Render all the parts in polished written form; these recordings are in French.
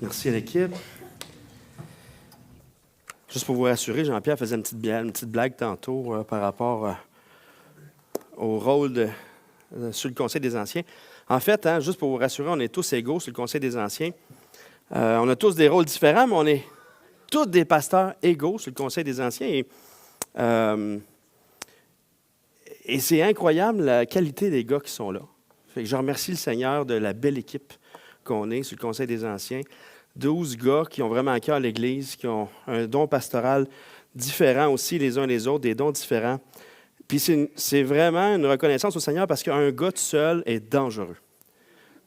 Merci à l'équipe. Juste pour vous rassurer, Jean-Pierre faisait une petite blague tantôt par rapport au rôle sur le Conseil des Anciens. En fait, juste pour vous rassurer, on est tous égaux sur le Conseil des Anciens. On a tous des rôles différents, mais on est tous des pasteurs égaux sur le Conseil des Anciens. Et c'est incroyable la qualité des gars qui sont là. Fait que je remercie le Seigneur de la belle équipe qu'on est sur le Conseil des Anciens. 12 gars qui ont vraiment à cœur l'Église, qui ont un don pastoral différent aussi les uns les autres, des dons différents. Puis c'est vraiment une reconnaissance au Seigneur parce qu'un gars tout seul est dangereux.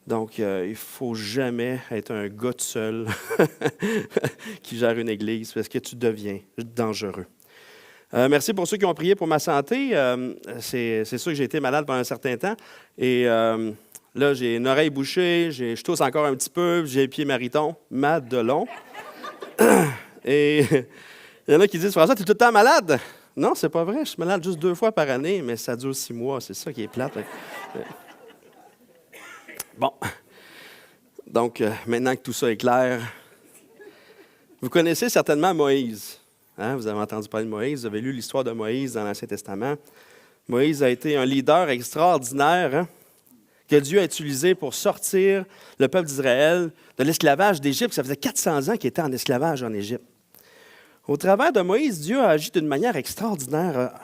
Donc, il ne faut jamais être un gars tout seul qui gère une Église parce que tu deviens dangereux. Merci pour ceux qui ont prié pour ma santé. C'est sûr que j'ai été malade pendant un certain temps. Et là, j'ai une oreille bouchée, je tousse encore un petit peu, j'ai les pieds madelon. Et il y en a qui disent, François, tu es tout le temps malade? Non, c'est pas vrai. Je suis malade juste 2 fois par année, mais ça dure 6 mois. C'est ça qui est plate. Bon. Donc, maintenant que tout ça est clair, vous connaissez certainement Moïse. Vous avez entendu parler de Moïse, vous avez lu l'histoire de Moïse dans l'Ancien Testament. Moïse a été un leader extraordinaire que Dieu a utilisé pour sortir le peuple d'Israël de l'esclavage d'Égypte. Ça faisait 400 ans qu'il était en esclavage en Égypte. Au travers de Moïse, Dieu a agi d'une manière extraordinaire.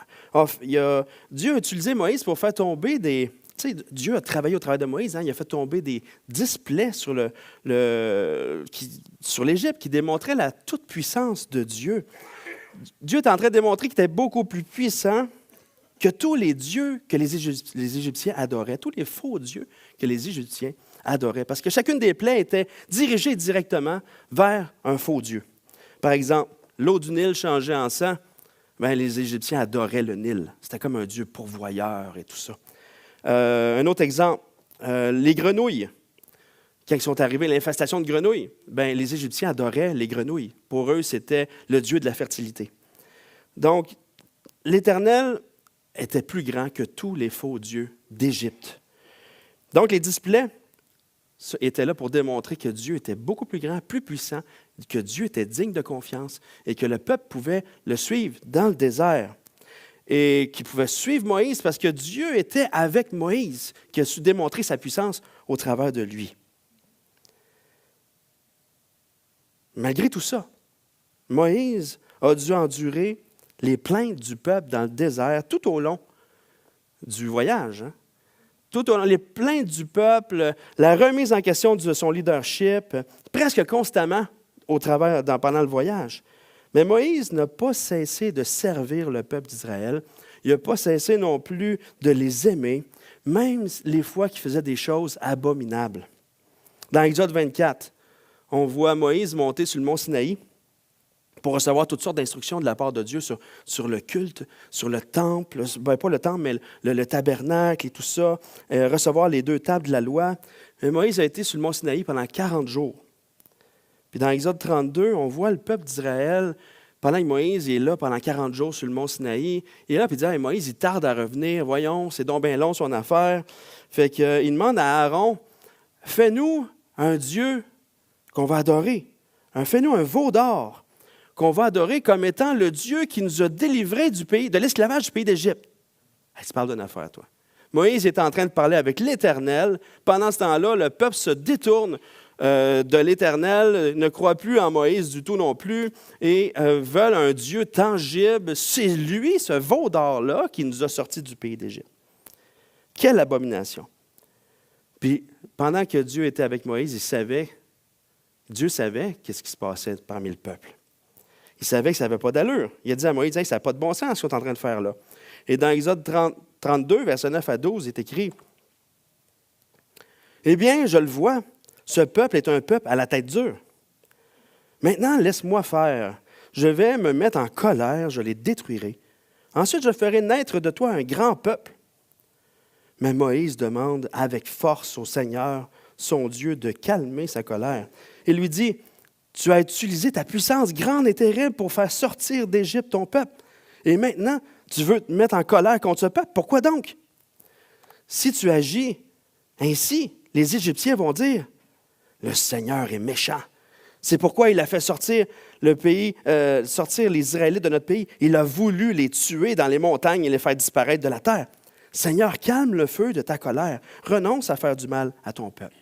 Dieu a utilisé Moïse pour faire tomber des... Tu sais, Dieu a travaillé au travers de Moïse. Il a fait tomber des 10 plaies sur l'Égypte qui démontraient la toute-puissance de Dieu. Dieu est en train de démontrer qu'il était beaucoup plus puissant que tous les dieux que les Égyptiens adoraient, tous les faux dieux que les Égyptiens adoraient, parce que chacune des plaies était dirigée directement vers un faux dieu. Par exemple, l'eau du Nil changeait en sang, les Égyptiens adoraient le Nil. C'était comme un dieu pourvoyeur et tout ça. Un autre exemple, les grenouilles. Quand ils sont arrivés, l'infestation de grenouilles, les Égyptiens adoraient les grenouilles. Pour eux, c'était le dieu de la fertilité. Donc, l'Éternel était plus grand que tous les faux dieux d'Égypte. Donc, les 10 plaies étaient là pour démontrer que Dieu était beaucoup plus grand, plus puissant, que Dieu était digne de confiance et que le peuple pouvait le suivre dans le désert. Et qu'il pouvait suivre Moïse parce que Dieu était avec Moïse, qui a su démontrer sa puissance au travers de lui. Malgré tout ça, Moïse a dû endurer les plaintes du peuple dans le désert tout au long du voyage. Tout au long, les plaintes du peuple, la remise en question de son leadership, presque constamment pendant le voyage. Mais Moïse n'a pas cessé de servir le peuple d'Israël. Il n'a pas cessé non plus de les aimer, même les fois qu'il faisait des choses abominables. Dans Exode 24, on voit Moïse monter sur le mont Sinaï pour recevoir toutes sortes d'instructions de la part de Dieu sur le culte, sur le temple, pas le temple, mais le tabernacle et tout ça, recevoir les 2 tables de la loi. Et Moïse a été sur le mont Sinaï pendant 40 jours. Puis dans Exode 32, on voit le peuple d'Israël, pendant que Moïse est là pendant 40 jours sur le mont Sinaï, il est là, puis il dit hey, Moïse, il tarde à revenir, voyons, c'est donc bien long son affaire. Fait qu'il demande à Aaron, fais-nous un Dieu qu'on va adorer. Fais-nous un veau d'or qu'on va adorer comme étant le Dieu qui nous a délivrés de l'esclavage du pays d'Égypte. Hey, tu parles d'une affaire, toi. Moïse est en train de parler avec l'Éternel. Pendant ce temps-là, le peuple se détourne de l'Éternel, ne croit plus en Moïse du tout non plus, et veulent un Dieu tangible. C'est lui, ce veau d'or-là, qui nous a sortis du pays d'Égypte. Quelle abomination! Puis, pendant que Dieu était avec Moïse, Dieu savait qu'est-ce qui se passait parmi le peuple. Il savait que ça n'avait pas d'allure. Il a dit à Moïse, hey, ça n'a pas de bon sens ce qu'on est en train de faire là. Et dans Exode 32, versets 9 à 12, il est écrit, « Eh bien, je le vois, ce peuple est un peuple à la tête dure. Maintenant, laisse-moi faire. Je vais me mettre en colère, je les détruirai. Ensuite, je ferai naître de toi un grand peuple. » Mais Moïse demande avec force au Seigneur, son Dieu, de calmer sa colère. Il lui dit, « Tu as utilisé ta puissance grande et terrible pour faire sortir d'Égypte ton peuple. Et maintenant, tu veux te mettre en colère contre ce peuple. Pourquoi donc? Si tu agis ainsi, les Égyptiens vont dire, « Le Seigneur est méchant. C'est pourquoi il a fait sortir sortir les Israélites de notre pays. Il a voulu les tuer dans les montagnes et les faire disparaître de la terre. Seigneur, calme le feu de ta colère. Renonce à faire du mal à ton peuple.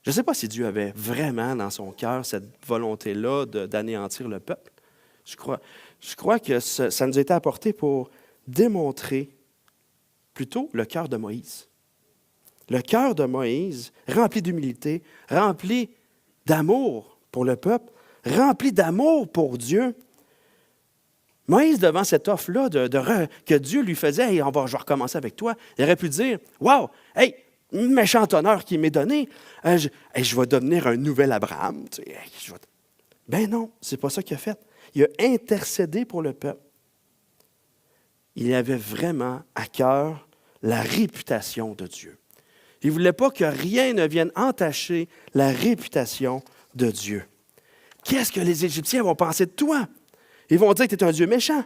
Je ne sais pas si Dieu avait vraiment dans son cœur cette volonté-là d'anéantir le peuple. Je crois que ça nous a été apporté pour démontrer plutôt le cœur de Moïse. Le cœur de Moïse, rempli d'humilité, rempli d'amour pour le peuple, rempli d'amour pour Dieu. Moïse, devant cette offre-là que Dieu lui faisait, hey, je vais recommencer avec toi, il aurait pu dire, « Wow, hey, méchant honneur qui m'est donné, je vais devenir un nouvel Abraham. » Ben non, c'est pas ça qu'il a fait. Il a intercédé pour le peuple. Il avait vraiment à cœur la réputation de Dieu. Il ne voulait pas que rien ne vienne entacher la réputation de Dieu. Qu'est-ce que les Égyptiens vont penser de toi? Ils vont dire que tu es un Dieu méchant.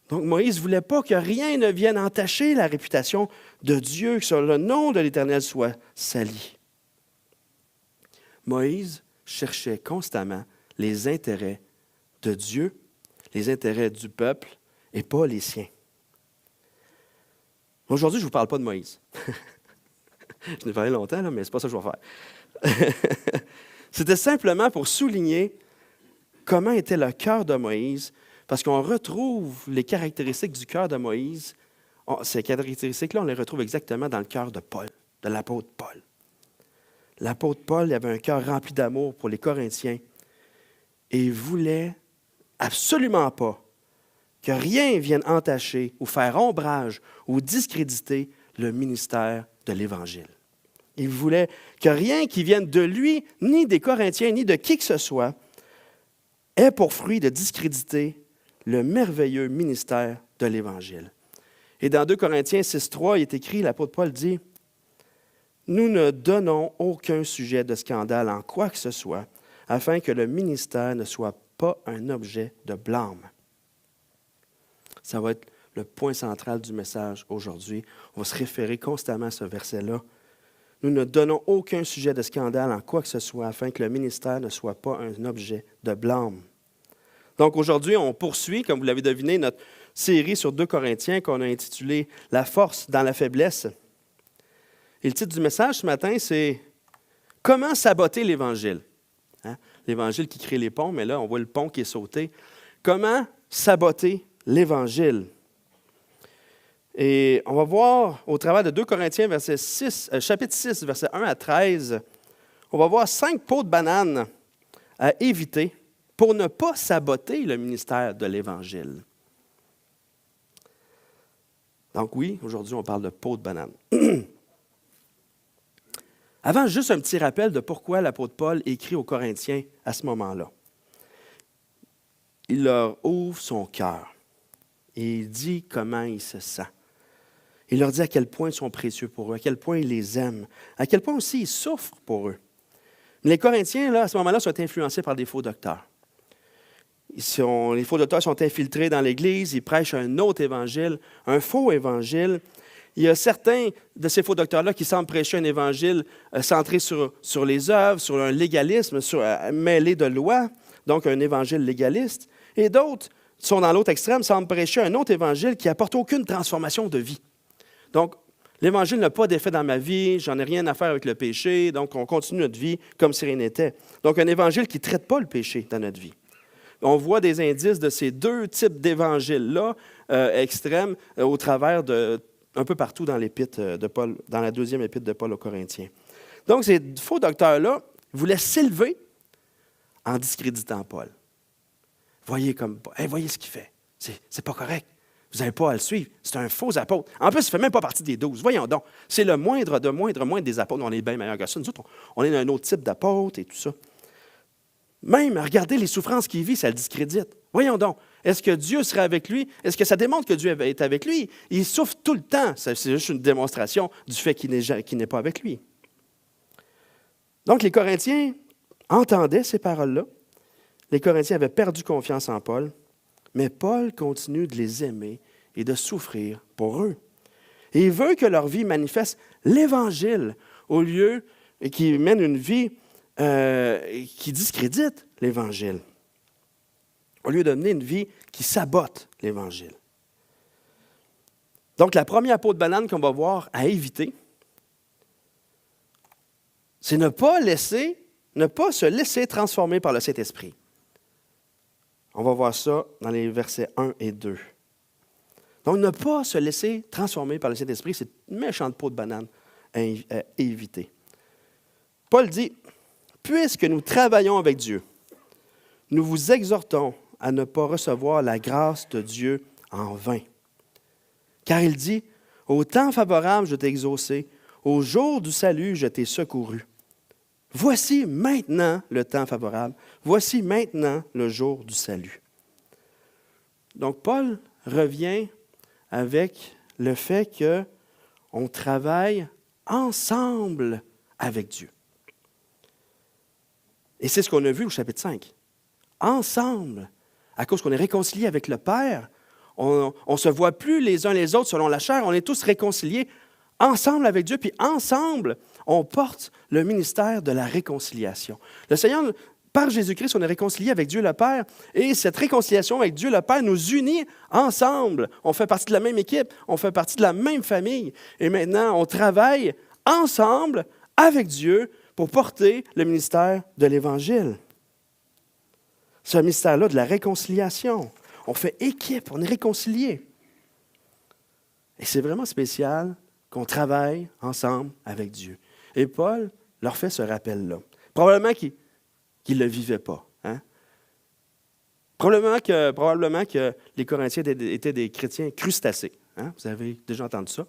Donc Moïse ne voulait pas que rien ne vienne entacher la réputation de Dieu, que le nom de l'Éternel soit sali. Moïse cherchait constamment les intérêts de Dieu, les intérêts du peuple et pas les siens. Aujourd'hui, je ne vous parle pas de Moïse. Je n'ai parlé longtemps, là, mais ce n'est pas ça que je vais faire. C'était simplement pour souligner comment était le cœur de Moïse, parce qu'on retrouve les caractéristiques du cœur de Moïse. Ces caractéristiques-là, on les retrouve exactement dans le cœur de Paul, de l'apôtre Paul. L'apôtre Paul, il avait un cœur rempli d'amour pour les Corinthiens et il voulait absolument pas que rien vienne entacher ou faire ombrage ou discréditer le ministère de l'Évangile. Il voulait que rien qui vienne de lui, ni des Corinthiens, ni de qui que ce soit, ait pour fruit de discréditer le merveilleux ministère de l'Évangile. Et dans 2 Corinthiens 6,3, il est écrit, l'apôtre Paul dit, « Nous ne donnons aucun sujet de scandale en quoi que ce soit, afin que le ministère ne soit pas un objet de blâme. » Ça va être le point central du message aujourd'hui. On va se référer constamment à ce verset-là. Nous ne donnons aucun sujet de scandale en quoi que ce soit, afin que le ministère ne soit pas un objet de blâme. Donc aujourd'hui, on poursuit, comme vous l'avez deviné, notre série sur 2 Corinthiens qu'on a intitulée « La force dans la faiblesse ». Et le titre du message ce matin, c'est « Comment saboter l'Évangile ». Hein? L'Évangile qui crée les ponts, mais là, on voit le pont qui est sauté. Comment saboter l'Évangile? Et on va voir au travers de 2 Corinthiens chapitre 6, versets 1 à 13, on va voir 5 pots de banane à éviter pour ne pas saboter le ministère de l'Évangile. Donc oui, aujourd'hui, on parle de pots de banane. Avant, juste un petit rappel de pourquoi l'apôtre Paul écrit aux Corinthiens à ce moment-là. Il leur ouvre son cœur et il dit comment il se sent. Il leur dit à quel point ils sont précieux pour eux, à quel point il les aime, à quel point aussi il souffre pour eux. Mais les Corinthiens, là, à ce moment-là, sont influencés par des faux docteurs. Les faux docteurs sont infiltrés dans l'Église, ils prêchent un autre évangile, un faux évangile. Il y a certains de ces faux docteurs-là qui semblent prêcher un évangile centré sur les œuvres, sur un légalisme, mêlé de lois, donc un évangile légaliste. Et d'autres sont dans l'autre extrême, semblent prêcher un autre évangile qui n'apporte aucune transformation de vie. Donc, l'évangile n'a pas d'effet dans ma vie, j'en ai rien à faire avec le péché, donc on continue notre vie comme si rien n'était. Donc, un évangile qui ne traite pas le péché dans notre vie. On voit des indices de ces deux types d'évangiles-là extrêmes au travers un peu partout dans l'épître de Paul, dans la deuxième épître de Paul aux Corinthiens. Donc, ces faux docteurs-là voulaient s'élever en discréditant Paul. Voyez ce qu'il fait. C'est pas correct. Vous n'avez pas à le suivre. C'est un faux apôtre. En plus, il ne fait même pas partie des 12. Voyons donc. C'est le moindre des apôtres. On est bien meilleurs que ça. Nous autres, on est un autre type d'apôtre et tout ça. Même, regardez les souffrances qu'il vit, ça le discrédite. Voyons donc. Est-ce que Dieu serait avec lui? Est-ce que ça démontre que Dieu est avec lui? Il souffre tout le temps. C'est juste une démonstration du fait qu'il n'est pas avec lui. Donc, les Corinthiens entendaient ces paroles-là. Les Corinthiens avaient perdu confiance en Paul, mais Paul continue de les aimer et de souffrir pour eux. Et il veut que leur vie manifeste l'Évangile au lieu et qui mènent une vie qui discrédite l'Évangile, au lieu de mener une vie qui sabote l'Évangile. Donc, la première peau de banane qu'on va voir à éviter, c'est ne pas se laisser transformer par le Saint-Esprit. On va voir ça dans les versets 1 et 2. Donc, ne pas se laisser transformer par le Saint-Esprit, c'est une méchante peau de banane à éviter. Paul dit, « Puisque nous travaillons avec Dieu, nous vous exhortons à ne pas recevoir la grâce de Dieu en vain. Car il dit, « Au temps favorable, je t'ai exaucé, au jour du salut, je t'ai secouru. Voici maintenant le temps favorable, voici maintenant le jour du salut. » Donc, Paul revient avec le fait qu'on travaille ensemble avec Dieu. Et c'est ce qu'on a vu au chapitre 5. Ensemble, à cause qu'on est réconciliés avec le Père, on ne se voit plus les uns les autres selon la chair, on est tous réconciliés ensemble avec Dieu, puis ensemble, on porte le ministère de la réconciliation. Le Seigneur, par Jésus-Christ, on est réconcilié avec Dieu le Père, et cette réconciliation avec Dieu le Père nous unit ensemble. On fait partie de la même équipe, on fait partie de la même famille, et maintenant, on travaille ensemble avec Dieu pour porter le ministère de l'Évangile. Ce mystère-là de la réconciliation. On fait équipe, on est réconciliés. Et c'est vraiment spécial qu'on travaille ensemble avec Dieu. Et Paul leur fait ce rappel-là. Probablement qu'il ne le vivait pas. Hein? Probablement que les Corinthiens étaient des chrétiens crustacés. Hein? Vous avez déjà entendu ça?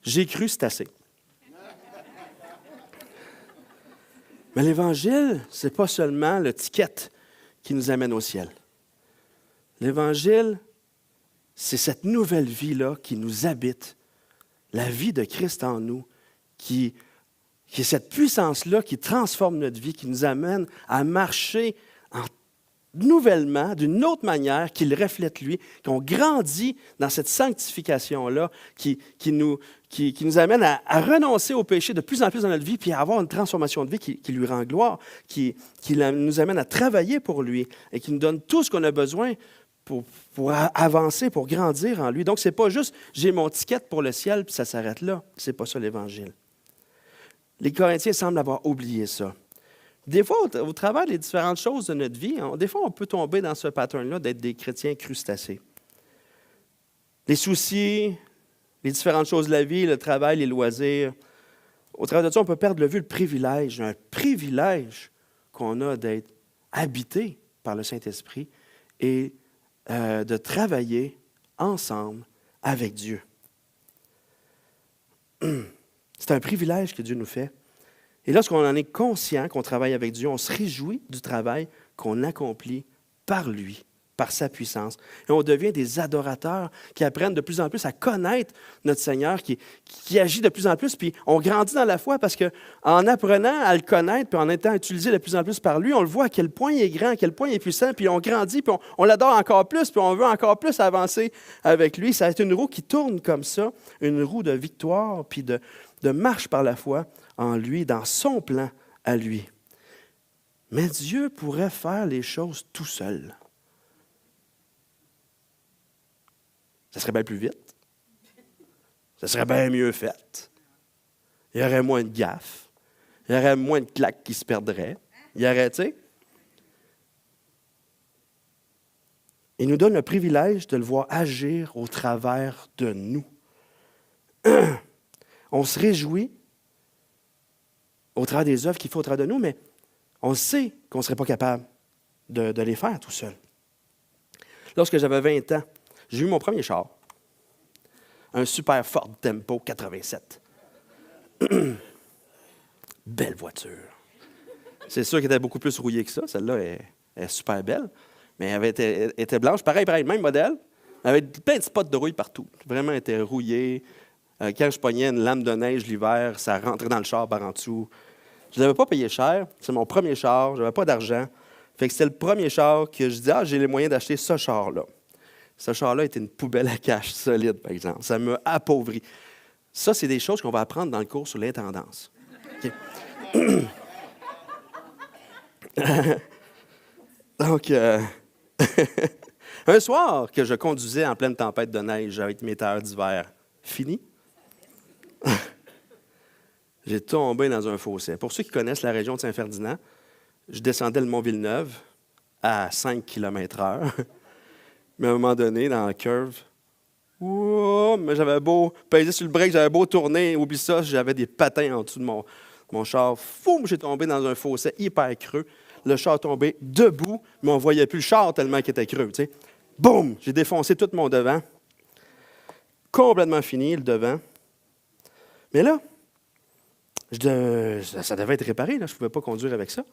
J'ai cru, c'est assez. Mais l'Évangile, ce n'est pas seulement le ticket qui nous amène au ciel. L'Évangile, c'est cette nouvelle vie-là qui nous habite, la vie de Christ en nous, qui est cette puissance-là qui transforme notre vie, qui nous amène à marcher nouvellement, d'une autre manière, qui le reflète lui, qu'on grandit dans cette sanctification-là, qui nous amène à renoncer au péché de plus en plus dans notre vie, puis à avoir une transformation de vie qui lui rend gloire, qui nous amène à travailler pour lui et qui nous donne tout ce qu'on a besoin pour avancer, pour grandir en lui. Donc, ce n'est pas juste « j'ai mon ticket pour le ciel » puis ça s'arrête là. Ce n'est pas ça l'Évangile. Les Corinthiens semblent avoir oublié ça. Des fois, au travers des différentes choses de notre vie, des fois, on peut tomber dans ce pattern-là d'être des chrétiens crustacés. Les soucis, les différentes choses de la vie, le travail, les loisirs. Au travers de ça, on peut perdre de vue le privilège, un privilège qu'on a d'être habité par le Saint-Esprit et de travailler ensemble avec Dieu. C'est un privilège que Dieu nous fait. Et lorsqu'on en est conscient qu'on travaille avec Dieu, on se réjouit du travail qu'on accomplit par lui, par sa puissance. Et on devient des adorateurs qui apprennent de plus en plus à connaître notre Seigneur, qui agit de plus en plus. Puis on grandit dans la foi parce qu'en apprenant à le connaître, puis en étant utilisé de plus en plus par lui, on le voit à quel point il est grand, à quel point il est puissant, puis on grandit, puis on l'adore encore plus, puis on veut encore plus avancer avec lui. Ça va être une roue qui tourne comme ça, une roue de victoire, puis de marche par la foi en lui, dans son plan à lui. Mais Dieu pourrait faire les choses tout seul. Ça serait bien plus vite. Ça serait bien mieux fait. Il y aurait moins de gaffes. Il y aurait moins de claques qui se perdraient. Il y aurait, tu sais. Il nous donne le privilège de le voir agir au travers de nous. On se réjouit au travers des œuvres qu'il faut au travers de nous, mais on sait qu'on ne serait pas capable de les faire tout seul. Lorsque j'avais 20 ans, j'ai eu mon premier char. Un super Ford Tempo 87. Belle voiture. C'est sûr qu'elle était beaucoup plus rouillée que ça. Celle-là est super belle. Mais elle était blanche. Pareil, même modèle. Elle avait plein de spots de rouille partout. Vraiment, elle était rouillée. Quand je pognais une lame de neige l'hiver, ça rentrait dans le char par en dessous. Je ne l'avais pas payé cher. C'est mon premier char. Je n'avais pas d'argent. Fait que c'était le premier char que je disais, j'ai les moyens d'acheter ce char-là. Ce char-là était une poubelle à cash solide, par exemple. Ça m'a appauvri. Ça, c'est des choses qu'on va apprendre dans le cours sur l'intendance. Okay? Donc, un soir que je conduisais en pleine tempête de neige avec mes tailleurs d'hiver finis, j'ai tombé dans un fossé. Pour ceux qui connaissent la région de Saint-Ferdinand, je descendais le Mont-Villeneuve à 5 km/h. Mais à un moment donné, dans la curve, mais j'avais beau peser sur le break, j'avais beau tourner, oublie ça, j'avais des patins en dessous de mon char. Foum, j'ai tombé dans un fossé hyper creux. Le char tombé debout, mais on ne voyait plus le char tellement qu'il était creux. Tu sais. Boum! J'ai défoncé tout mon devant. Complètement fini, le devant. Mais là, ça devait être réparé. Là. Je ne pouvais pas conduire avec ça.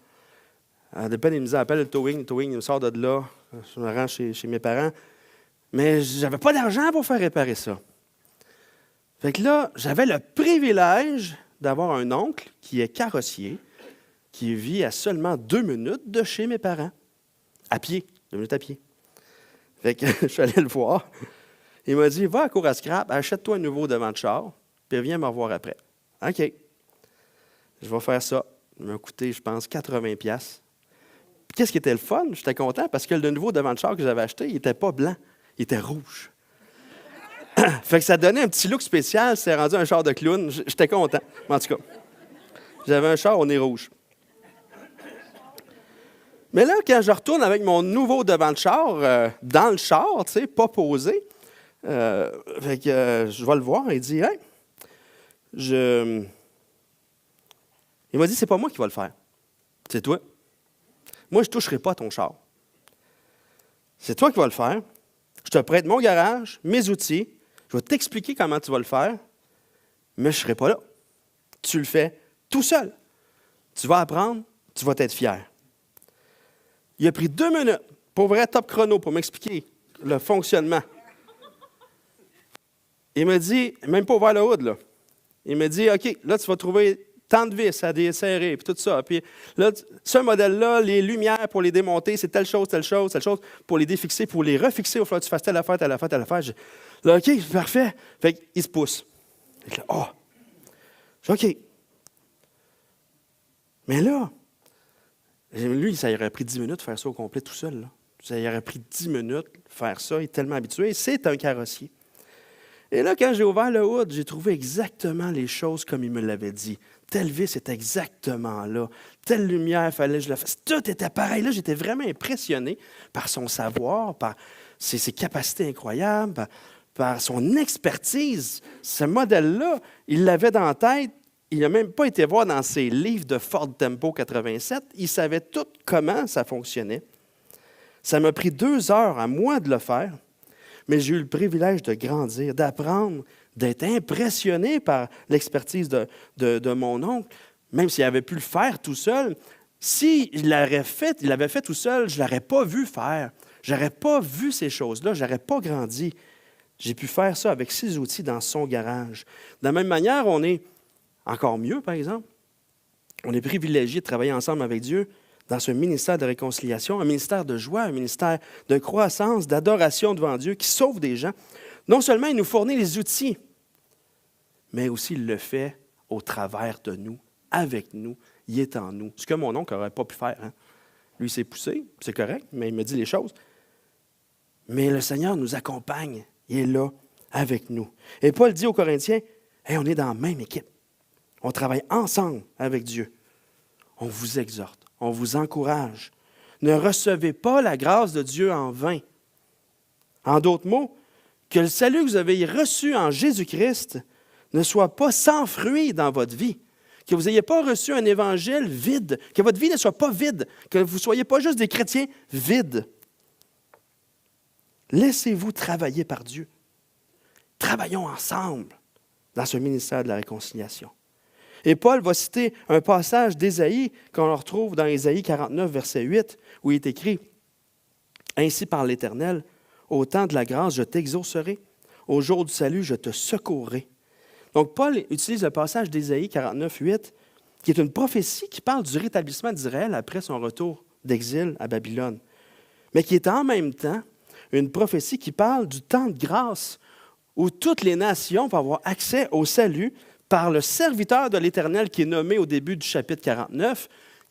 De peine, il me disait, appelle le towing. Le towing, il me sort de là. Je me rends chez mes parents. Mais je n'avais pas d'argent pour faire réparer ça. Fait que là, j'avais le privilège d'avoir un oncle qui est carrossier, qui vit à seulement 2 minutes de chez mes parents. À pied. 2 minutes à pied. Fait que je suis allé le voir. Il m'a dit, va à cour à scrap, achète-toi un nouveau devant de char, puis viens me revoir après. OK. Je vais faire ça. Il m'a coûté, je pense, 80$. Puis qu'est-ce qui était le fun? J'étais content parce que le nouveau devant de char que j'avais acheté, il n'était pas blanc. Il était rouge. Fait que ça donnait un petit look spécial. C'est rendu un char de clown. J'étais content. En tout cas, j'avais un char au nez rouge. Mais là, quand je retourne avec mon nouveau devant de char, dans le char, tu sais, pas posé, fait que, je vais le voir et il dit, « Hey, il m'a dit, c'est pas moi qui va le faire. C'est toi. Moi, je ne toucherai pas à ton char. C'est toi qui vas le faire. Je te prête mon garage, mes outils. Je vais t'expliquer comment tu vas le faire, mais je ne serai pas là. Tu le fais tout seul. Tu vas apprendre, tu vas être fier. » Il a pris 2 minutes, pour vrai top chrono, pour m'expliquer le fonctionnement. Il m'a dit, même pas ouvert le hood, là. Il m'a dit, OK, là, tu vas trouver tant de vis à desserrer, puis tout ça. Puis là, ce modèle-là, les lumières pour les démonter, c'est telle chose, telle chose, telle chose. Pour les défixer, pour les refixer, il va falloir que tu fasses telle affaire, telle affaire, telle affaire. Là, OK, parfait. Fait qu'il se pousse. Fait que là, oh! Je dis, OK. Mais là, lui, ça aurait pris 10 minutes de faire ça au complet tout seul. Là. Ça aurait pris 10 minutes de faire ça. Il est tellement habitué. C'est un carrossier. Et là, quand j'ai ouvert le hood, j'ai trouvé exactement les choses comme il me l'avait dit. Telle vis est exactement là. Telle lumière, il fallait que je la fasse. Tout était pareil. Là, j'étais vraiment impressionné par son savoir, par ses capacités incroyables, par son expertise. Ce modèle-là, il l'avait dans la tête. Il n'a même pas été voir dans ses livres de Ford Tempo 87. Il savait tout comment ça fonctionnait. Ça m'a pris 2 heures à moi de le faire. Mais j'ai eu le privilège de grandir, d'apprendre, d'être impressionné par l'expertise de mon oncle, même s'il avait pu le faire tout seul. S'il l'avait fait tout seul, je ne l'aurais pas vu faire. Je n'aurais pas vu ces choses-là, je n'aurais pas grandi. J'ai pu faire ça avec ses outils dans son garage. De la même manière, on est encore mieux, par exemple. On est privilégié de travailler ensemble avec Dieu dans ce ministère de réconciliation, un ministère de joie, un ministère de croissance, d'adoration devant Dieu qui sauve des gens. Non seulement il nous fournit les outils, mais aussi il le fait au travers de nous, avec nous, il est en nous. Ce que mon oncle n'aurait pas pu faire. Hein? Lui, il s'est poussé, c'est correct, mais il me dit les choses. Mais le Seigneur nous accompagne, il est là avec nous. Et Paul dit aux Corinthiens, hey, on est dans la même équipe. On travaille ensemble avec Dieu. On vous exhorte. On vous encourage. Ne recevez pas la grâce de Dieu en vain. En d'autres mots, que le salut que vous avez reçu en Jésus-Christ ne soit pas sans fruit dans votre vie. Que vous n'ayez pas reçu un évangile vide. Que votre vie ne soit pas vide. Que vous ne soyez pas juste des chrétiens vides. Laissez-vous travailler par Dieu. Travaillons ensemble dans ce ministère de la réconciliation. Et Paul va citer un passage d'Ésaïe qu'on retrouve dans Ésaïe 49, verset 8, où il est écrit « Ainsi parle l'Éternel, au temps de la grâce, je t'exaucerai, au jour du salut, je te secourrai. » Donc, Paul utilise le passage d'Ésaïe 49, 8, qui est une prophétie qui parle du rétablissement d'Israël après son retour d'exil à Babylone, mais qui est en même temps une prophétie qui parle du temps de grâce où toutes les nations vont avoir accès au salut par le serviteur de l'Éternel qui est nommé au début du chapitre 49,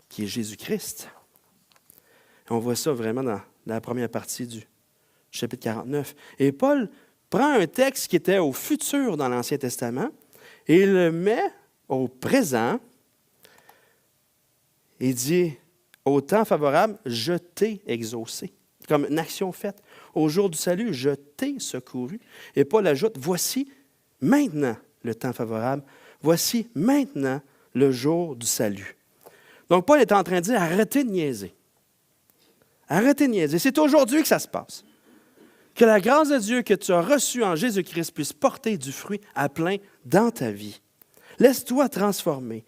qui est Jésus-Christ. On voit ça vraiment dans la première partie du chapitre 49. Et Paul prend un texte qui était au futur dans l'Ancien Testament et il le met au présent. Il dit, au temps favorable, je t'ai exaucé. Comme une action faite. Au jour du salut, je t'ai secouru. Et Paul ajoute, voici maintenant le temps favorable. Voici maintenant le jour du salut. Donc Paul est en train de dire, arrêtez de niaiser. Arrêtez de niaiser. C'est aujourd'hui que ça se passe. Que la grâce de Dieu que tu as reçue en Jésus-Christ puisse porter du fruit à plein dans ta vie. Laisse-toi transformer.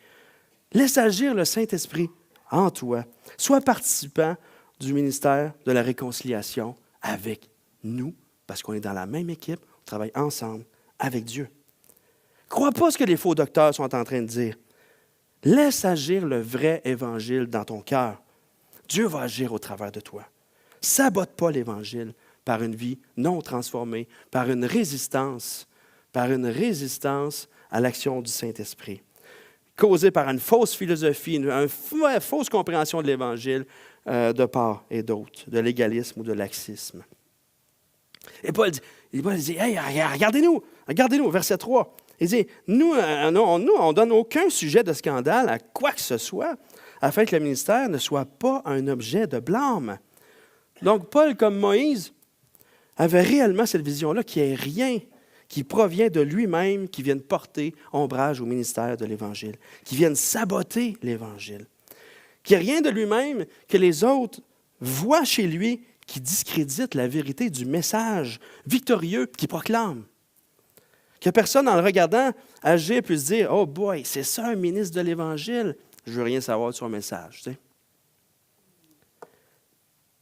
Laisse agir le Saint-Esprit en toi. Sois participant du ministère de la réconciliation avec nous, parce qu'on est dans la même équipe, on travaille ensemble avec Dieu. Crois pas ce que les faux docteurs sont en train de dire. Laisse agir le vrai évangile dans ton cœur. Dieu va agir au travers de toi. Sabote pas l'Évangile par une vie non transformée, par une résistance à l'action du Saint-Esprit, causée par une fausse philosophie, une fausse compréhension de l'Évangile de part et d'autre, de légalisme ou de laxisme. Et Paul dit, hey, regardez-nous, verset 3. Il dit, nous, on ne donne aucun sujet de scandale à quoi que ce soit, afin que le ministère ne soit pas un objet de blâme. Donc, Paul, comme Moïse, avait réellement cette vision-là qu'il n'y ait rien qui provient de lui-même qui vienne porter ombrage au ministère de l'Évangile, qui vienne saboter l'Évangile. Qu'il n'y ait rien de lui-même que les autres voient chez lui qui discrédite la vérité du message victorieux qu'il proclame. Que personne, en le regardant agir, puisse dire « Oh boy, c'est ça un ministre de l'Évangile. Je ne veux rien savoir de son message. » Tu sais.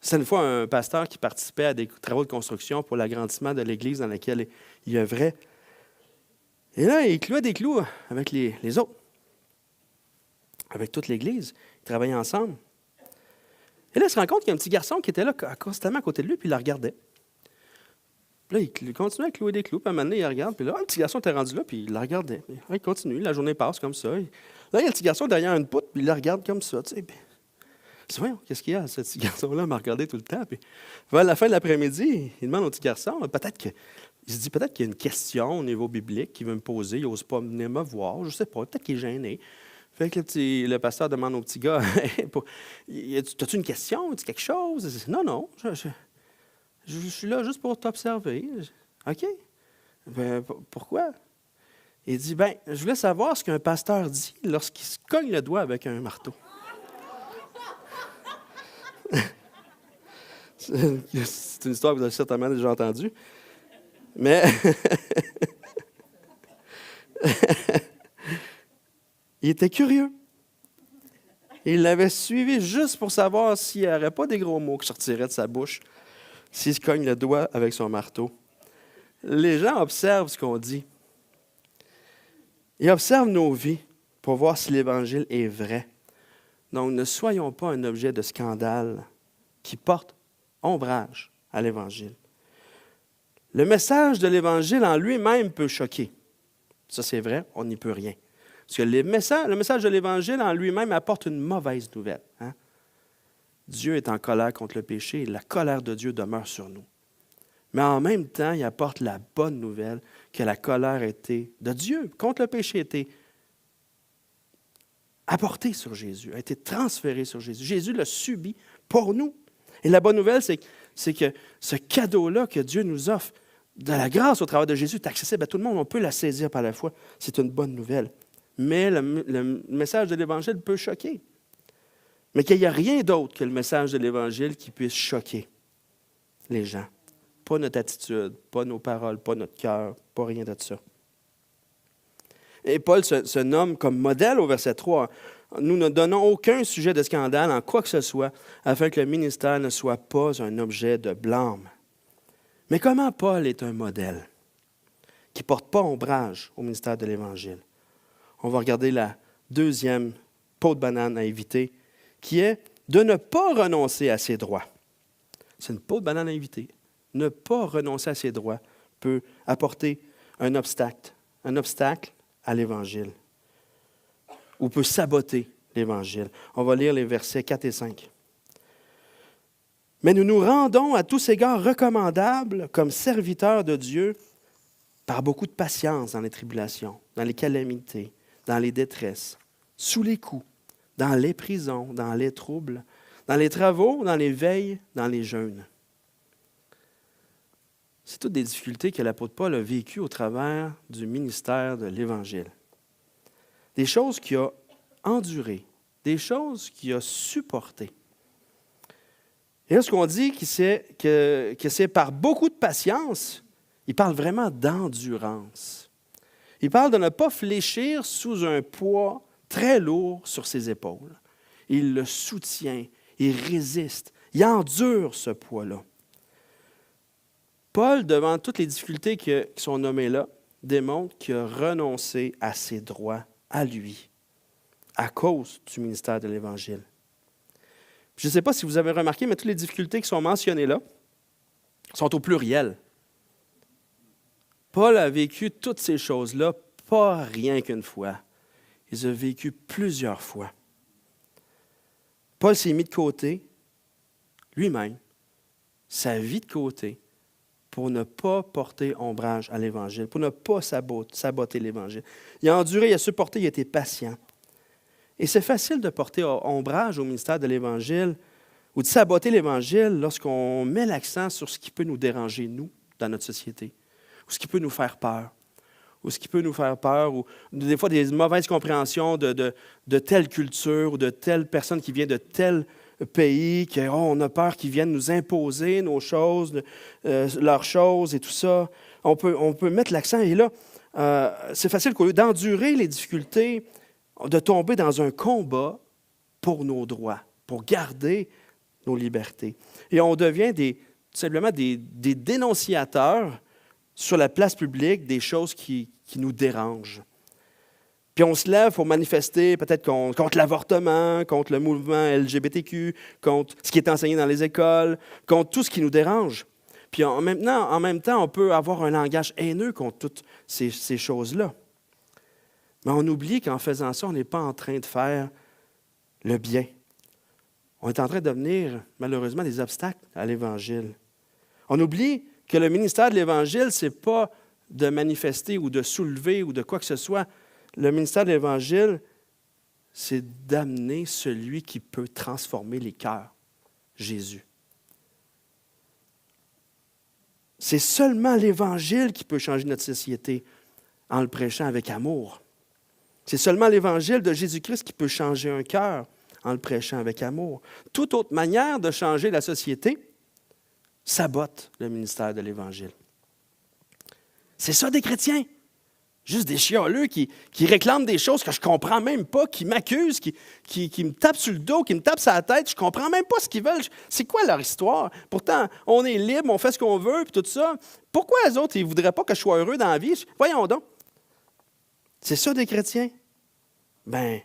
C'est une fois un pasteur qui participait à des travaux de construction pour l'agrandissement de l'église dans laquelle il œuvrait. Et là, il clouait des clous avec les autres, avec toute l'église. Ils travaillaient ensemble. Et là, il se rend compte qu'il y a un petit garçon qui était là constamment à côté de lui, puis il la regardait. Puis là, il continuait à clouer des clous, puis à un moment donné, il regarde, puis là, le petit garçon était rendu là, puis il la regardait. Puis, il continue, la journée passe comme ça. Là, il y a le petit garçon derrière une poutre, puis il la regarde comme ça, tu sais. Puis, voyons, qu'est-ce qu'il y a, ce petit garçon-là m'a regardé tout le temps. Puis, à la fin de l'après-midi, il demande au petit garçon, il se dit peut-être qu'il y a une question au niveau biblique qu'il veut me poser, il n'ose pas venir me voir, je ne sais pas, peut-être qu'il est gêné. Fait que le pasteur demande au petit gars, as-tu une question, as-tu quelque chose? Non, je suis là juste pour t'observer. OK. Ben, pourquoi? Il dit, je voulais savoir ce qu'un pasteur dit lorsqu'il se cogne le doigt avec un marteau. C'est une histoire que vous avez certainement déjà entendue. Mais il était curieux. Il l'avait suivi juste pour savoir s'il n'y aurait pas des gros mots qui sortiraient de sa bouche s'il se cogne le doigt avec son marteau. Les gens observent ce qu'on dit. Ils observent nos vies pour voir si l'Évangile est vrai. Donc, ne soyons pas un objet de scandale qui porte ombrage à l'Évangile. Le message de l'Évangile en lui-même peut choquer. Ça, c'est vrai, on n'y peut rien. Parce que le message de l'Évangile en lui-même apporte une mauvaise nouvelle. Hein? Dieu est en colère contre le péché et la colère de Dieu demeure sur nous. Mais en même temps, il apporte la bonne nouvelle que la colère de Dieu contre le péché a été apportée sur Jésus, a été transférée sur Jésus. Jésus l'a subi pour nous. Et la bonne nouvelle, c'est que ce cadeau-là que Dieu nous offre, de la grâce au travers de Jésus, est accessible à tout le monde. On peut la saisir par la foi. C'est une bonne nouvelle. Mais le message de l'Évangile peut choquer. Mais qu'il n'y a rien d'autre que le message de l'Évangile qui puisse choquer les gens. Pas notre attitude, pas nos paroles, pas notre cœur, pas rien de ça. Et Paul se nomme comme modèle au verset 3. Nous ne donnons aucun sujet de scandale en quoi que ce soit, afin que le ministère ne soit pas un objet de blâme. Mais comment Paul est un modèle qui ne porte pas ombrage au ministère de l'Évangile? On va regarder la deuxième peau de banane à éviter, qui est de ne pas renoncer à ses droits. C'est une peau de banane à éviter. Ne pas renoncer à ses droits peut apporter un obstacle à l'Évangile ou peut saboter l'Évangile. On va lire les versets 4 et 5. « Mais nous nous rendons à tous égards recommandables comme serviteurs de Dieu par beaucoup de patience dans les tribulations, dans les calamités, dans les détresses, sous les coups, dans les prisons, dans les troubles, dans les travaux, dans les veilles, dans les jeûnes. » C'est toutes des difficultés que l'apôtre Paul a vécues au travers du ministère de l'Évangile. Des choses qu'il a endurées, des choses qu'il a supportées. Et là, ce qu'on dit, que c'est par beaucoup de patience, il parle vraiment d'endurance. Il parle de ne pas fléchir sous un poids très lourd sur ses épaules. Il le soutient, il résiste, il endure ce poids-là. Paul, devant toutes les difficultés qui sont nommées là, démontre qu'il a renoncé à ses droits à lui à cause du ministère de l'Évangile. Je ne sais pas si vous avez remarqué, mais toutes les difficultés qui sont mentionnées là sont au pluriel. Paul a vécu toutes ces choses-là, pas rien qu'une fois. Il les a vécues plusieurs fois. Paul s'est mis de côté, lui-même, sa vie de côté, pour ne pas porter ombrage à l'Évangile, pour ne pas saboter l'Évangile. Il a enduré, il a supporté, il a été patient. Et c'est facile de porter ombrage au ministère de l'Évangile ou de saboter l'Évangile lorsqu'on met l'accent sur ce qui peut nous déranger, nous, dans notre société, ou ce qui peut nous faire peur, ou des fois des mauvaises compréhensions de telle culture ou de telle personne qui vient de tel pays, qu'on a peur qu'ils viennent nous imposer nos choses, leurs choses et tout ça. On peut mettre l'accent. Et là, c'est facile qu'au lieu d'endurer les difficultés, de tomber dans un combat pour nos droits, pour garder nos libertés. Et on devient simplement des dénonciateurs sur la place publique des choses qui nous dérangent. Puis on se lève pour manifester peut-être contre l'avortement, contre le mouvement LGBTQ, contre ce qui est enseigné dans les écoles, contre tout ce qui nous dérange. Puis en même temps, on peut avoir un langage haineux contre toutes ces choses-là. Mais on oublie qu'en faisant ça, on n'est pas en train de faire le bien. On est en train de devenir, malheureusement, des obstacles à l'Évangile. On oublie que le ministère de l'Évangile, ce n'est pas de manifester ou de soulever ou de quoi que ce soit. Le ministère de l'Évangile, c'est d'amener celui qui peut transformer les cœurs, Jésus. C'est seulement l'Évangile qui peut changer notre société en le prêchant avec amour. C'est seulement l'Évangile de Jésus-Christ qui peut changer un cœur en le prêchant avec amour. Toute autre manière de changer la société sabote le ministère de l'Évangile. C'est ça des chrétiens. Juste des chialeux qui réclament des choses que je ne comprends même pas, qui m'accusent, qui me tapent sur le dos, qui me tapent sur la tête. Je ne comprends même pas ce qu'ils veulent. C'est quoi leur histoire? Pourtant, on est libre, on fait ce qu'on veut, puis tout ça. Pourquoi les autres, ils ne voudraient pas que je sois heureux dans la vie? Voyons donc. C'est ça des chrétiens? Ben,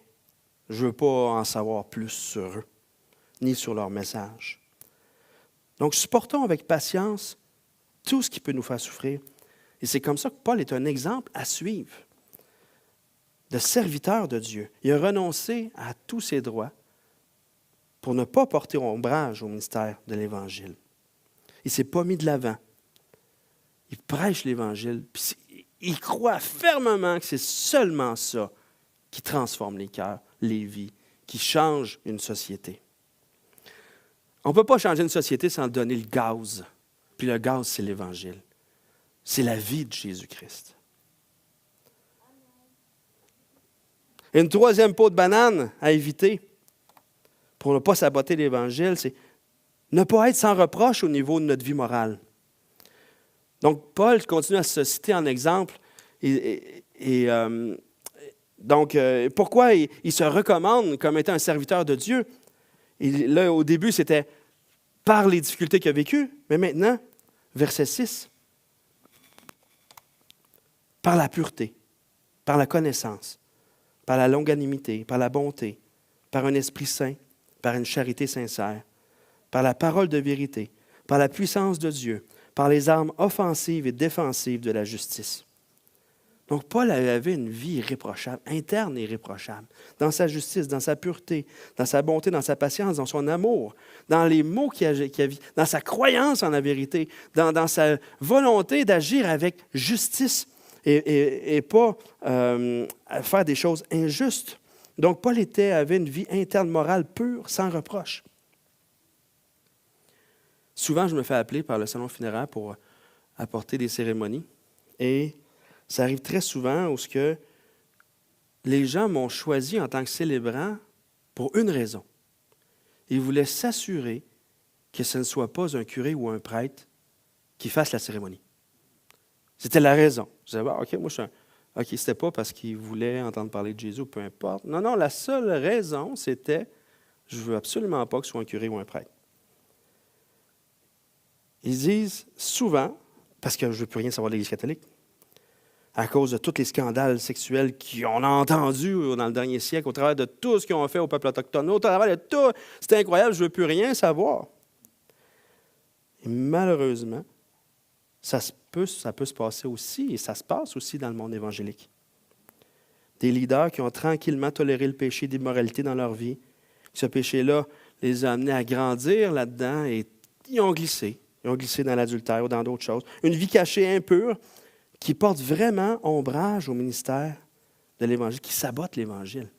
je ne veux pas en savoir plus sur eux, ni sur leur message. Donc, supportons avec patience tout ce qui peut nous faire souffrir. Et c'est comme ça que Paul est un exemple à suivre de serviteur de Dieu. Il a renoncé à tous ses droits pour ne pas porter ombrage au ministère de l'Évangile. Il ne s'est pas mis de l'avant. Il prêche l'Évangile, puis il croit fermement que c'est seulement ça qui transforme les cœurs, les vies, qui change une société. On ne peut pas changer une société sans donner le gaz. Puis le gaz, c'est l'Évangile. C'est la vie de Jésus-Christ. Une troisième peau de banane à éviter pour ne pas saboter l'Évangile, c'est ne pas être sans reproche au niveau de notre vie morale. Donc, Paul continue à se citer en exemple. Donc, pourquoi il se recommande comme étant un serviteur de Dieu? Et là, au début, c'était par les difficultés qu'il a vécues, mais maintenant, verset 6, par la pureté, par la connaissance, par la longanimité, par la bonté, par un esprit saint, par une charité sincère, par la parole de vérité, par la puissance de Dieu, par les armes offensives et défensives de la justice. Donc, Paul avait une vie irréprochable, interne et irréprochable, dans sa justice, dans sa pureté, dans sa bonté, dans sa patience, dans son amour, dans les mots qu'il a, dans sa croyance en la vérité, dans sa volonté d'agir avec justice et pas faire des choses injustes. Donc, Paul avait une vie interne morale pure, sans reproche. Souvent, je me fais appeler par le salon funéraire pour apporter des cérémonies. Et ça arrive très souvent où les gens m'ont choisi en tant que célébrant pour une raison. Ils voulaient s'assurer que ce ne soit pas un curé ou un prêtre qui fasse la cérémonie. C'était la raison. Je disais, OK, moi, OK, c'était pas parce qu'ils voulaient entendre parler de Jésus, peu importe. Non, la seule raison, c'était, je veux absolument pas que ce soit un curé ou un prêtre. Ils disent souvent, parce que je ne veux plus rien savoir de l'Église catholique, à cause de tous les scandales sexuels qu'on a entendus dans le dernier siècle, au travers de tout ce qu'ils ont fait au peuple autochtone, au travers de tout, c'était incroyable, je ne veux plus rien savoir. Et malheureusement, ça peut se passer aussi, et ça se passe aussi dans le monde évangélique. Des leaders qui ont tranquillement toléré le péché d'immoralité dans leur vie, ce péché-là les a amenés à grandir là-dedans et ils ont glissé. Ils ont glissé dans l'adultère ou dans d'autres choses. Une vie cachée, impure, qui porte vraiment ombrage au ministère de l'Évangile, qui sabote l'Évangile.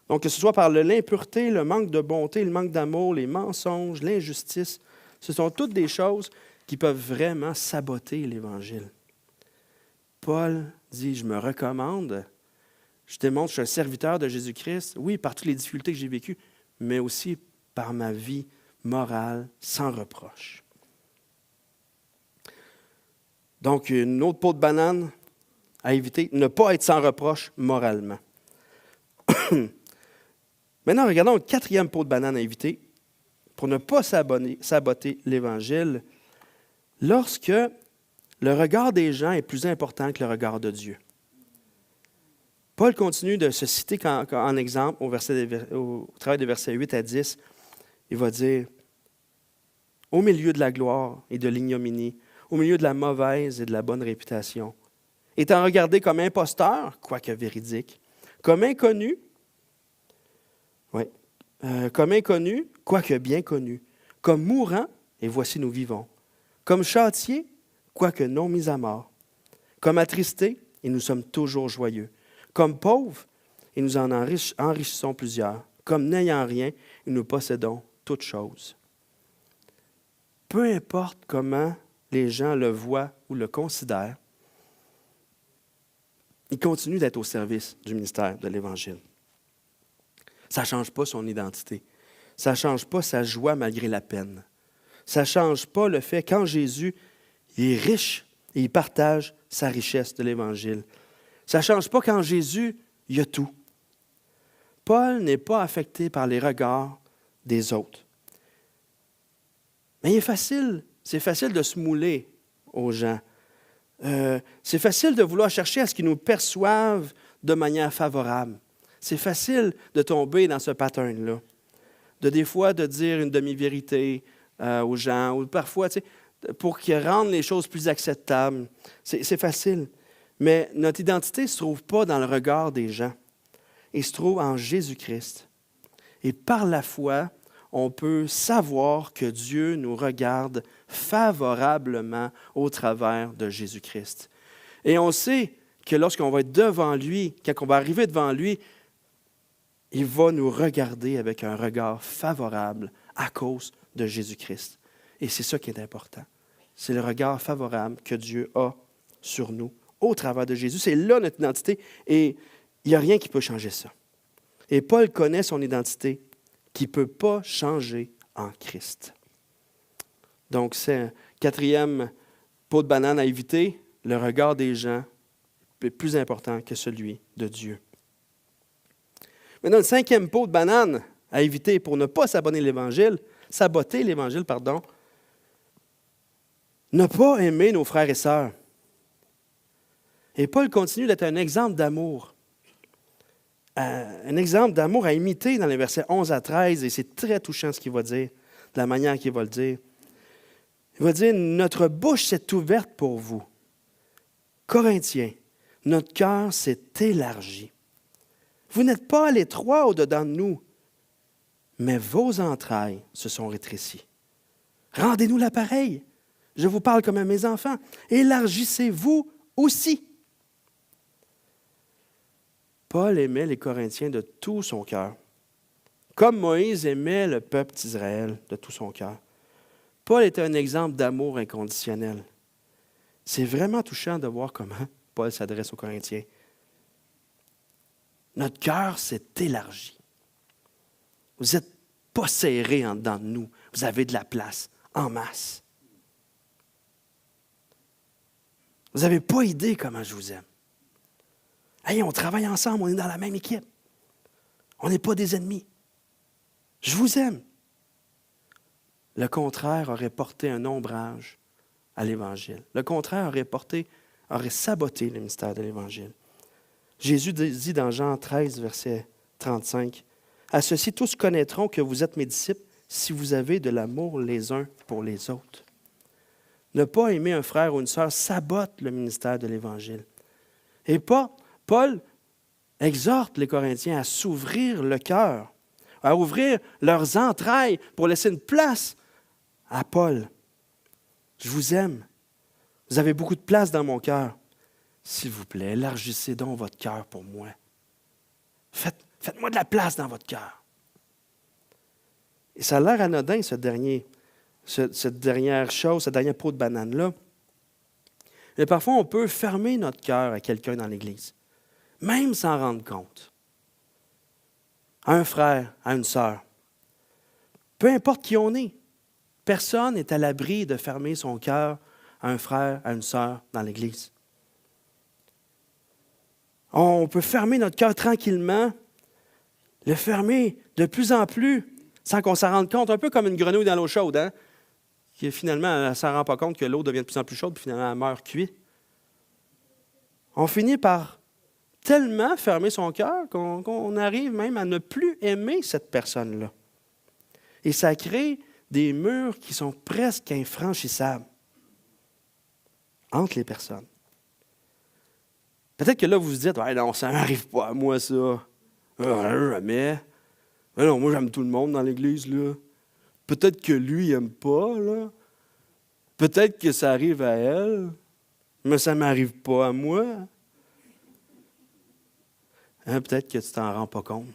Donc, que ce soit par l'impureté, le manque de bonté, le manque d'amour, les mensonges, l'injustice, ce sont toutes des choses qui peuvent vraiment saboter l'Évangile. Paul dit, je me recommande, je démontre, je suis un serviteur de Jésus-Christ, oui, par toutes les difficultés que j'ai vécues, mais aussi par ma vie morale sans reproche. Donc, une autre peau de banane à éviter, ne pas être sans reproche moralement. Maintenant, regardons le quatrième peau de banane à éviter pour ne pas saboter l'Évangile lorsque le regard des gens est plus important que le regard de Dieu. Paul continue de se citer en exemple au travers des versets 8 à 10. Il va dire, « Au milieu de la gloire et de l'ignominie, au milieu de la mauvaise et de la bonne réputation, étant regardé comme imposteur, quoique véridique, comme inconnu, quoique bien connu, comme mourant, et voici nous vivons, comme châtié, quoique non mis à mort, comme attristé, et nous sommes toujours joyeux, comme pauvres, et nous en enrichissons plusieurs, comme n'ayant rien, et nous possédons toutes choses. » Peu importe comment les gens le voient ou le considèrent, il continue d'être au service du ministère de l'Évangile. Ça ne change pas son identité. Ça ne change pas sa joie malgré la peine. Ça ne change pas le fait quand Jésus il est riche et il partage sa richesse de l'Évangile. Ça ne change pas quand Jésus, il a tout. Paul n'est pas affecté par les regards des autres. Mais c'est facile de se mouler aux gens. C'est facile de vouloir chercher à ce qu'ils nous perçoivent de manière favorable. C'est facile de tomber dans ce pattern-là. Des fois, de dire une demi-vérité aux gens, ou parfois, pour qu'ils rendent les choses plus acceptables. C'est facile. Mais notre identité ne se trouve pas dans le regard des gens. Elle se trouve en Jésus-Christ. Et par la foi, on peut savoir que Dieu nous regarde favorablement au travers de Jésus-Christ. Et on sait que lorsqu'on va être devant lui, quand on va arriver devant lui, il va nous regarder avec un regard favorable à cause de Jésus-Christ. Et c'est ça qui est important. C'est le regard favorable que Dieu a sur nous au travers de Jésus. C'est là notre identité et il n'y a rien qui peut changer ça. Et Paul connaît son identité qui ne peut pas changer en Christ. Donc, c'est un quatrième pot de banane à éviter. Le regard des gens est plus important que celui de Dieu. Maintenant, le cinquième pot de banane à éviter pour ne pas saboter l'Évangile, ne pas aimer nos frères et sœurs. Et Paul continue d'être un exemple d'amour. Un exemple d'amour à imiter dans les versets 11 à 13, et c'est très touchant ce qu'il va dire, de la manière qu'il va le dire. Il va dire, « Notre bouche s'est ouverte pour vous. Corinthiens, notre cœur s'est élargi. Vous n'êtes pas à l'étroit au-dedans de nous, mais vos entrailles se sont rétrécies. Rendez-nous l'appareil. Je vous parle comme à mes enfants. Élargissez-vous aussi. Paul aimait les Corinthiens de tout son cœur, comme Moïse aimait le peuple d'Israël de tout son cœur. Paul était un exemple d'amour inconditionnel. C'est vraiment touchant de voir comment Paul s'adresse aux Corinthiens. Notre cœur s'est élargi. Vous n'êtes pas serrés en dedans de nous. Vous avez de la place, en masse. Vous n'avez pas idée comment je vous aime. Hey, on travaille ensemble, on est dans la même équipe. On n'est pas des ennemis. Je vous aime. Le contraire aurait porté un ombrage à l'Évangile. Le contraire aurait saboté le mystère de l'Évangile. Jésus dit dans Jean 13, verset 35, « À ceci, tous connaîtront que vous êtes mes disciples si vous avez de l'amour les uns pour les autres. » Ne pas aimer un frère ou une sœur sabote le ministère de l'Évangile. Et Paul exhorte les Corinthiens à s'ouvrir le cœur, à ouvrir leurs entrailles pour laisser une place à Paul. Je vous aime. Vous avez beaucoup de place dans mon cœur. S'il vous plaît, élargissez donc votre cœur pour moi. Faites-moi de la place dans votre cœur. Et ça a l'air anodin, cette dernière chose, ce dernier pot de banane-là. Mais parfois, on peut fermer notre cœur à quelqu'un dans l'Église, même sans rendre compte. À un frère, à une sœur. Peu importe qui on est, personne n'est à l'abri de fermer son cœur à un frère, à une sœur dans l'Église. On peut fermer notre cœur tranquillement, le fermer de plus en plus, sans qu'on s'en rende compte, un peu comme une grenouille dans l'eau chaude, hein? Qui finalement, elle ne s'en rend pas compte que l'eau devient de plus en plus chaude, puis finalement, elle meurt cuite. On finit par tellement fermer son cœur qu'on arrive même à ne plus aimer cette personne-là. Et ça crée des murs qui sont presque infranchissables entre les personnes. Peut-être que là, vous vous dites, « non, ça n'arrive pas à moi, ça. Jamais. Non, moi, j'aime tout le monde dans l'Église, là. Peut-être que lui, il n'aime pas, là. Peut-être que ça arrive à elle, mais ça ne m'arrive pas à moi. » Hein, peut-être que tu ne t'en rends pas compte.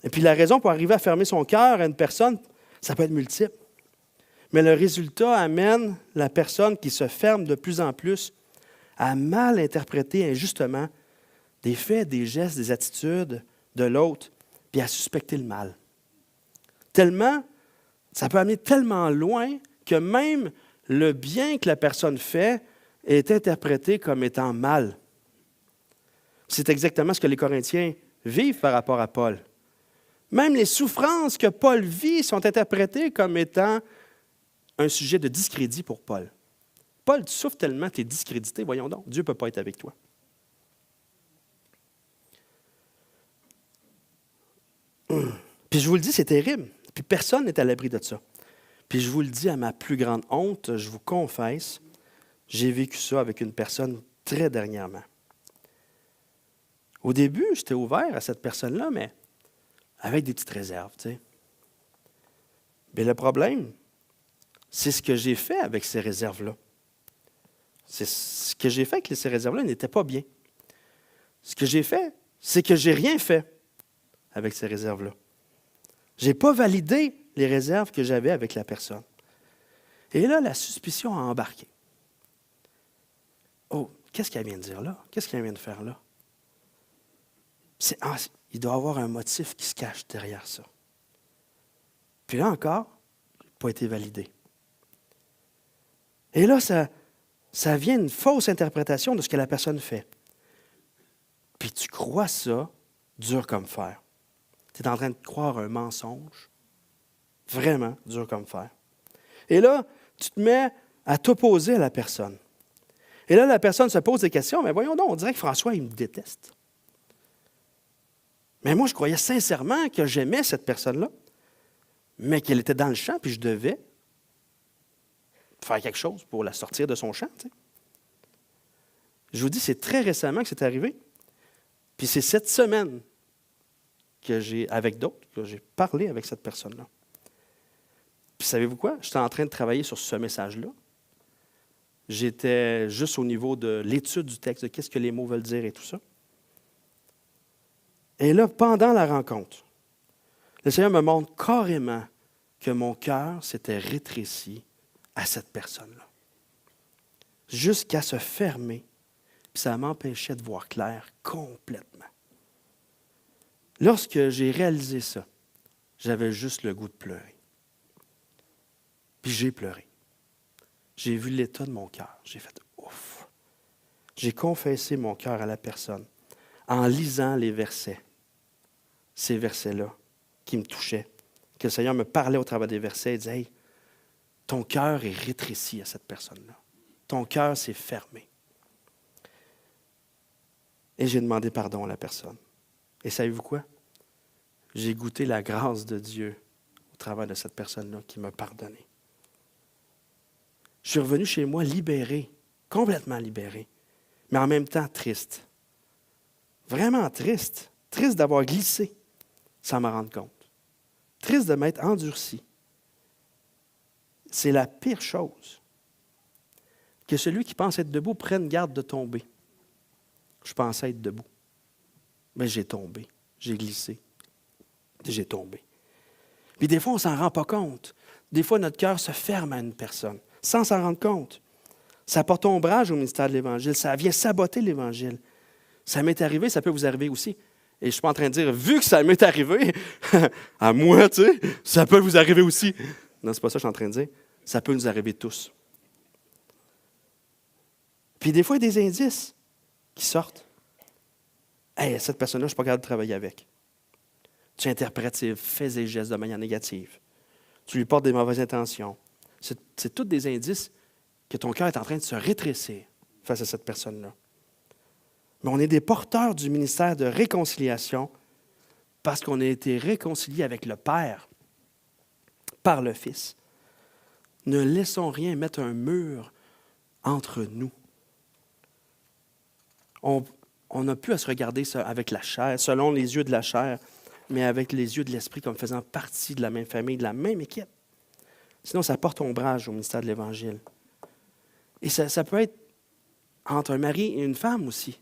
Et puis la raison pour arriver à fermer son cœur à une personne, ça peut être multiple. Mais le résultat amène la personne qui se ferme de plus en plus à mal interpréter injustement des faits, des gestes, des attitudes de l'autre, puis à suspecter le mal. Ça peut amener tellement loin que même le bien que la personne fait est interprété comme étant mal. C'est exactement ce que les Corinthiens vivent par rapport à Paul. Même les souffrances que Paul vit sont interprétées comme étant un sujet de discrédit pour Paul. Paul, tu souffres tellement, tu es discrédité, voyons donc, Dieu ne peut pas être avec toi. Puis je vous le dis, c'est terrible. Puis personne n'est à l'abri de ça. Puis je vous le dis à ma plus grande honte, je vous confesse, j'ai vécu ça avec une personne très dernièrement. Au début, j'étais ouvert à cette personne-là, mais avec des petites réserves, tu sais. Mais le problème, c'est ce que j'ai fait avec ces réserves-là. Ce que j'ai fait avec ces réserves-là n'était pas bien. Ce que j'ai fait, c'est que j'ai rien fait avec ces réserves-là. Je n'ai pas validé les réserves que j'avais avec la personne. Et là, la suspicion a embarqué. Oh, qu'est-ce qu'elle vient de dire là? Qu'est-ce qu'elle vient de faire là? Il doit y avoir un motif qui se cache derrière ça. Puis là encore, il n'a pas été validé. Et là, ça vient une fausse interprétation de ce que la personne fait. Puis tu crois ça dur comme fer. Tu es en train de croire un mensonge vraiment dur comme fer. Et là, tu te mets à t'opposer à la personne. Et là, la personne se pose des questions. Mais voyons donc, on dirait que François, il me déteste. Mais moi, je croyais sincèrement que j'aimais cette personne-là, mais qu'elle était dans le champ, puis je devais faire quelque chose pour la sortir de son champ. Tu sais. Je vous dis, c'est très récemment que c'est arrivé. Puis c'est cette semaine avec d'autres, que j'ai parlé avec cette personne-là. Puis savez-vous quoi? J'étais en train de travailler sur ce message-là. J'étais juste au niveau de l'étude du texte, de qu'est-ce que les mots veulent dire et tout ça. Et là, pendant la rencontre, le Seigneur me montre carrément que mon cœur s'était rétréci à cette personne-là. Jusqu'à se fermer, puis ça m'empêchait de voir clair complètement. Lorsque j'ai réalisé ça, j'avais juste le goût de pleurer. Puis j'ai pleuré. J'ai vu l'état de mon cœur. J'ai fait « ouf ». J'ai confessé mon cœur à la personne en lisant les versets. Ces versets-là qui me touchaient. Que le Seigneur me parlait au travers des versets et disait « Hey, ton cœur est rétréci à cette personne-là. Ton cœur s'est fermé. » Et j'ai demandé pardon à la personne. Et savez-vous quoi? J'ai goûté la grâce de Dieu au travers de cette personne-là qui m'a pardonné. Je suis revenu chez moi libéré, complètement libéré, mais en même temps triste. Vraiment triste. Triste d'avoir glissé sans m'en rendre compte. Triste de m'être endurci. C'est la pire chose. Que celui qui pense être debout prenne garde de tomber. Je pensais être debout. Mais j'ai tombé. J'ai glissé. J'ai tombé. Puis des fois, on ne s'en rend pas compte. Des fois, notre cœur se ferme à une personne, sans s'en rendre compte. Ça porte ombrage au ministère de l'Évangile. Ça vient saboter l'Évangile. Ça m'est arrivé, ça peut vous arriver aussi. Et je ne suis pas en train de dire, vu que ça m'est arrivé, à moi, tu sais, ça peut vous arriver aussi. Non, c'est pas ça que je suis en train de dire. Ça peut nous arriver tous. Puis des fois, il y a des indices qui sortent. Hey, cette personne-là, je ne suis pas capable de travailler avec. Tu interprètes ses faits et gestes de manière négative. Tu lui portes des mauvaises intentions. C'est tous des indices que ton cœur est en train de se rétrécir face à cette personne-là. Mais on est des porteurs du ministère de réconciliation parce qu'on a été réconciliés avec le Père par le Fils. Ne laissons rien mettre un mur entre nous. On n'a plus à se regarder ça avec la chair, selon les yeux de la chair, mais avec les yeux de l'Esprit comme faisant partie de la même famille, de la même équipe. Sinon, ça porte ombrage au ministère de l'Évangile. Et ça peut être entre un mari et une femme aussi.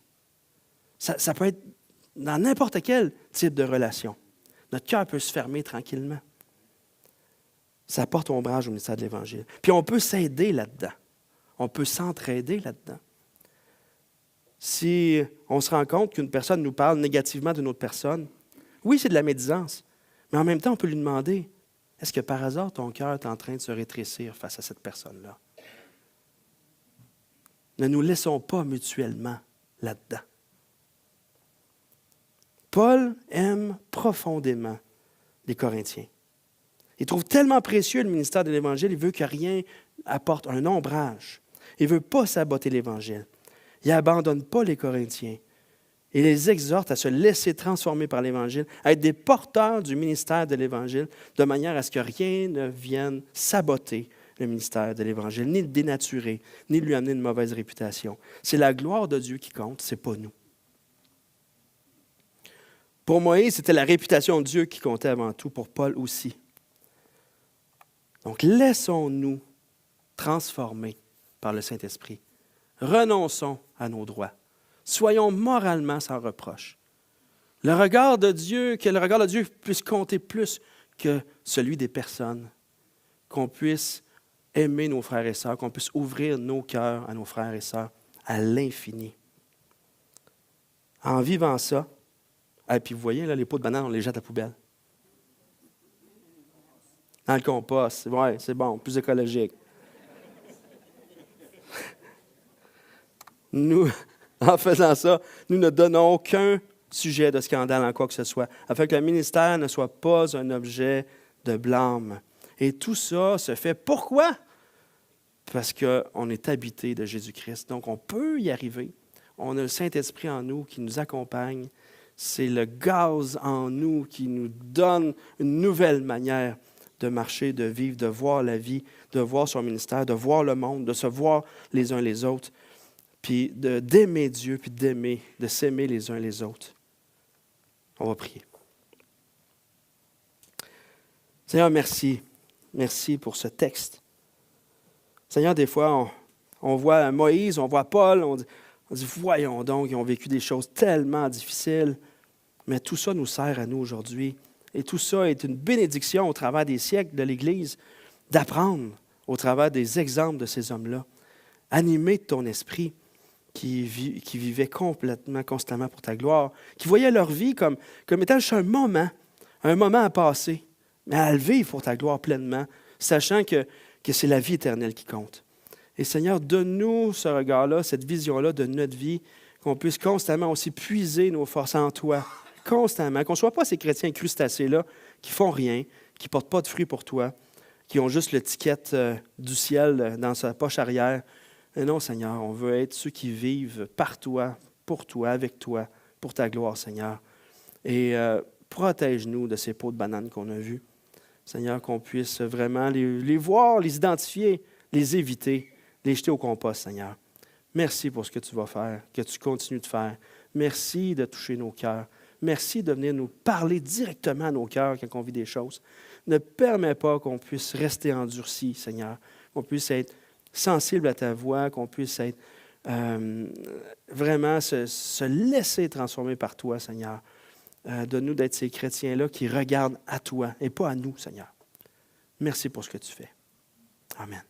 Ça peut être dans n'importe quel type de relation. Notre cœur peut se fermer tranquillement. Ça porte ombrage au ministère de l'Évangile. Puis on peut s'aider là-dedans. On peut s'entraider là-dedans. Si on se rend compte qu'une personne nous parle négativement d'une autre personne, oui, c'est de la médisance, mais en même temps, on peut lui demander, est-ce que par hasard, ton cœur est en train de se rétrécir face à cette personne-là? Ne nous laissons pas mutuellement là-dedans. Paul aime profondément les Corinthiens. Il trouve tellement précieux le ministère de l'Évangile, il veut que rien apporte un ombrage. Il ne veut pas saboter l'Évangile. Il n'abandonne pas les Corinthiens. Il les exhorte à se laisser transformer par l'Évangile, à être des porteurs du ministère de l'Évangile, de manière à ce que rien ne vienne saboter le ministère de l'Évangile, ni le dénaturer, ni lui amener une mauvaise réputation. C'est la gloire de Dieu qui compte, ce n'est pas nous. Pour Moïse, c'était la réputation de Dieu qui comptait avant tout, pour Paul aussi. Donc, laissons-nous transformer par le Saint-Esprit. Renonçons à nos droits. Soyons moralement sans reproche. Que le regard de Dieu puisse compter plus que celui des personnes. Qu'on puisse aimer nos frères et sœurs, qu'on puisse ouvrir nos cœurs à nos frères et sœurs à l'infini. En vivant ça, et puis vous voyez, là, les pots de banane, on les jette à la poubelle. Dans le compost, ouais, c'est bon, plus écologique. Nous, en faisant ça, nous ne donnons aucun sujet de scandale en quoi que ce soit, afin que le ministère ne soit pas un objet de blâme. Et tout ça se fait pourquoi? Parce qu'on est habité de Jésus-Christ. Donc, on peut y arriver. On a le Saint-Esprit en nous qui nous accompagne. C'est le gaz en nous qui nous donne une nouvelle manière de marcher, de vivre, de voir la vie, de voir son ministère, de voir le monde, de se voir les uns les autres. puis d'aimer Dieu, puis de s'aimer les uns les autres. On va prier. Seigneur, merci. Merci pour ce texte. Seigneur, des fois, on voit Moïse, on voit Paul, on dit, voyons donc, ils ont vécu des choses tellement difficiles. Mais tout ça nous sert à nous aujourd'hui. Et tout ça est une bénédiction au travers des siècles de l'Église, d'apprendre au travers des exemples de ces hommes-là, animés de ton esprit, qui vivaient complètement, constamment pour ta gloire, qui voyaient leur vie comme étant juste un moment à passer, mais à le vivre pour ta gloire pleinement, sachant que c'est la vie éternelle qui compte. Et Seigneur, donne-nous ce regard-là, cette vision-là de notre vie, qu'on puisse constamment aussi puiser nos forces en toi, constamment, qu'on ne soit pas ces chrétiens crustacés-là qui font rien, qui ne portent pas de fruits pour toi, qui ont juste l'étiquette du ciel dans sa poche arrière. Mais non, Seigneur, on veut être ceux qui vivent par toi, pour toi, avec toi, pour ta gloire, Seigneur. Et protège-nous de ces pots de bananes qu'on a vus. Seigneur, qu'on puisse vraiment les voir, les identifier, les éviter, les jeter au compost, Seigneur. Merci pour ce que tu vas faire, que tu continues de faire. Merci de toucher nos cœurs. Merci de venir nous parler directement à nos cœurs quand on vit des choses. Ne permets pas qu'on puisse rester endurci, Seigneur, qu'on puisse être sensible à ta voix, qu'on puisse être vraiment se laisser transformer par toi, Seigneur. Donne-nous d'être ces chrétiens-là qui regardent à toi et pas à nous, Seigneur. Merci pour ce que tu fais. Amen.